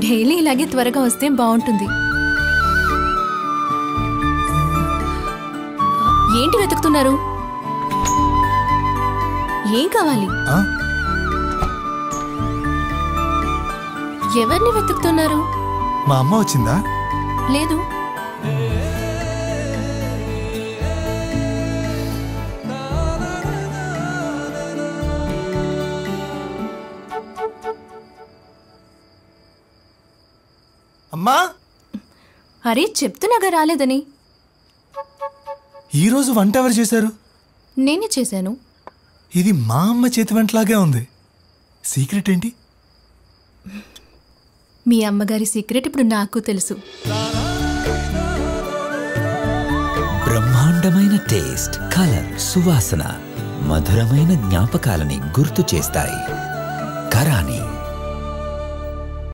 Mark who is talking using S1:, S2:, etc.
S1: Daily ఇలాగే త్వరగా వస్తే బాగుంటుంది. ఏంటి వెతుకుతున్నారు? ఏం కావాలి? ఎవరిని వెతుకుతున్నారు?
S2: మా అమ్మ వచ్చిందా?
S1: లేదు.
S2: అమ్మా,
S1: అరే చెప్తున్నాగా రాలేదని.
S2: ఈరోజు వంట ఎవరు చేశారు?
S1: నేనే చేశాను.
S2: ఇది మా అమ్మ చేతి వంటలాగే ఉంది. సీక్రెట్ ఏంటి?
S1: మీ అమ్మగారి సీక్రెట్ ఇప్పుడు నాకు తెలుసు.
S3: బ్రహ్మాండమైన టేస్ట్, కలర్, సువాసన, మధురమైన జ్ఞాపకాలని గుర్తు చేస్తాయి. కరాని